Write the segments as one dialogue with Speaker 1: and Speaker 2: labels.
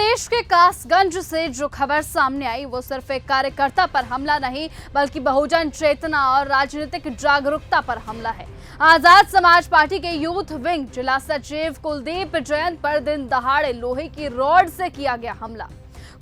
Speaker 1: प्रदेश के कासगंज से जो खबर सामने आई वो सिर्फ एक कार्यकर्ता पर हमला नहीं बल्कि बहुजन चेतना और राजनीतिक जागरूकता पर हमला है। आजाद समाज पार्टी के यूथ विंग जिला सचिव कुलदीप जैन पर दिन दहाड़े लोहे की रॉड से किया गया हमला।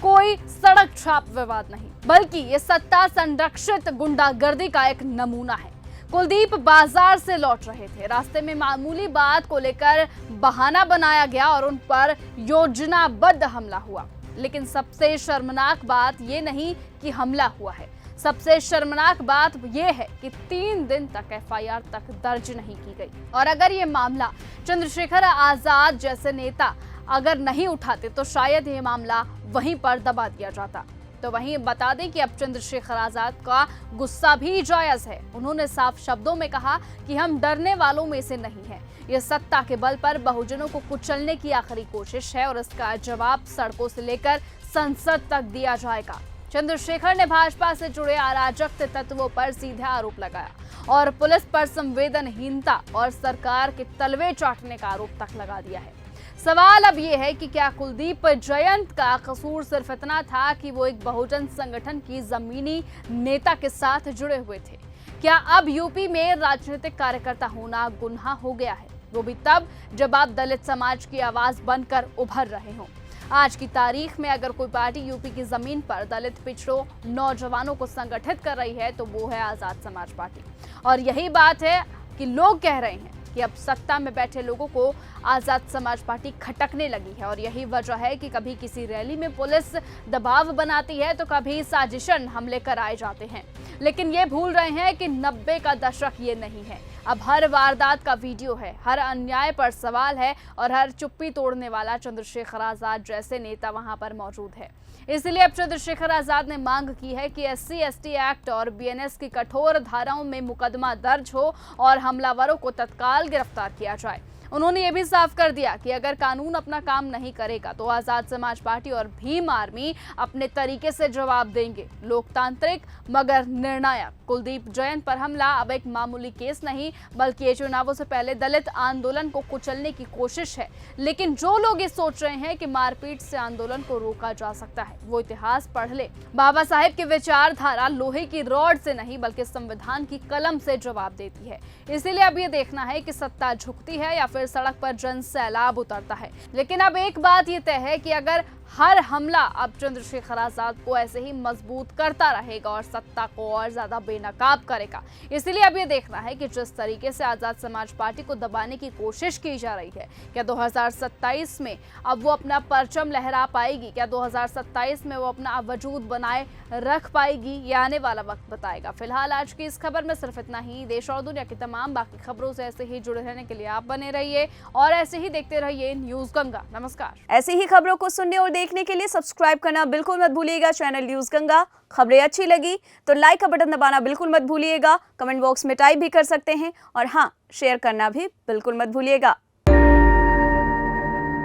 Speaker 1: कोई सड़क छाप विवाद नहीं बल्कि ये सत्ता संरक्षित गुंडागर्दी का एक नमूना है। कुलदीप बाजार से लौट रहे थे। रास्ते में मामूली बात को लेकर बहाना बनाया गया और उन पर योजनाबद्ध हमला हुआ। लेकिन सबसे शर्मनाक बात ये नहीं कि हमला हुआ है, सबसे शर्मनाक बात ये है कि 3 दिन तक एफआईआर तक दर्ज नहीं की गई। और अगर ये मामला चंद्रशेखर आजाद जैसे नेता अगर नहीं उठाते तो शायद ये मामला वहीं पर दबा दिया जाता। तो वहीं बता दें कि अब चंद्रशेखर आजाद का गुस्सा भी जायज है। उन्होंने साफ शब्दों में कहा कि हम डरने वालों में से नहीं हैं। ये सत्ता के बल पर बहुजनों को कुचलने की आखिरी कोशिश है और इसका जवाब सड़कों से लेकर संसद तक दिया जाएगा। चंद्रशेखर ने भाजपा से जुड़े अराजक तत्वों पर सीधे आरोप लगाया और पुलिस पर संवेदनहीनता और सरकार के तलवे चाटने का आरोप तक लगा दिया है। सवाल अब ये है कि क्या कुलदीप जयंत का कसूर सिर्फ इतना था कि वो एक बहुजन संगठन की जमीनी नेता के साथ जुड़े हुए थे? क्या अब यूपी में राजनीतिक कार्यकर्ता होना गुनाह हो गया है, वो भी तब जब आप दलित समाज की आवाज बनकर उभर रहे हों? आज की तारीख में अगर कोई पार्टी यूपी की जमीन पर दलित पिछड़ों नौजवानों को संगठित कर रही है तो वो है आजाद समाज पार्टी। और यही बात है कि लोग कह रहे हैं कि अब सत्ता में बैठे लोगों को आजाद समाज पार्टी खटकने लगी है। और यही वजह है कि कभी किसी रैली में पुलिस दबाव बनाती है तो कभी साजिशन हमले कराए जाते हैं। लेकिन ये भूल रहे हैं कि 90 का दशक ये नहीं है। अब हर वारदात का वीडियो है, हर अन्याय पर सवाल है और हर चुप्पी तोड़ने वाला चंद्रशेखर आजाद जैसे नेता वहां पर मौजूद है। इसलिए अब चंद्रशेखर आजाद ने मांग की है कि SC/ST एक्ट और BNS की कठोर धाराओं में मुकदमा दर्ज हो और हमलावरों को तत्काल गिरफ्तार किया जाए। उन्होंने ये भी साफ कर दिया कि अगर कानून अपना काम नहीं करेगा तो आजाद समाज पार्टी और भीम आर्मी अपने तरीके से जवाब देंगे। लोकतांत्रिक मगर निर्णायक कुलदीप जैन पर हमला अब एक मामूली केस नहीं बल्कि ये चुनावों से पहले दलित आंदोलन को कुचलने की कोशिश है। लेकिन जो लोग ये सोच रहे हैं कि मारपीट से आंदोलन को रोका जा सकता है वो इतिहास पढ़ ले। बाबा साहेब की विचारधारा लोहे की रॉड से नहीं बल्कि संविधान की कलम से जवाब देती है। इसीलिए अब ये देखना है कि सत्ता झुकती है या फिर सड़क पर जन सैलाब उतरता है। लेकिन अब एक बात ये तय है कि अगर हर हमला अब चंद्रशेखर आजाद को ऐसे ही मजबूत करता रहेगा और सत्ता को और ज्यादा बेनकाब करेगा। इसलिए अब ये देखना है कि जिस तरीके से आजाद समाज पार्टी को दबाने की कोशिश की जा रही है, क्या 2027 में अब वो अपना परचम लहरा पाएगी? क्या 2027 में वो अपना वजूद बनाए रख पाएगी? ये आने वाला वक्त बताएगा। फिलहाल आज की इस खबर में सिर्फ इतना ही। देश और दुनिया की तमाम बाकी खबरों से ऐसे ही जुड़े रहने के लिए आप बने रहिए और ऐसे ही देखते रहिए न्यूज गंगा। नमस्कार।
Speaker 2: ऐसी ही खबरों को सुनने और देखने के लिए सब्सक्राइब करना बिल्कुल मत भूलिएगा चैनल न्यूज गंगा। खबरें अच्छी लगी तो लाइक का बटन दबाना बिल्कुल मत भूलिएगा। कमेंट बॉक्स में टाइप भी कर सकते हैं और हाँ, शेयर करना भी बिल्कुल मत भूलिएगा।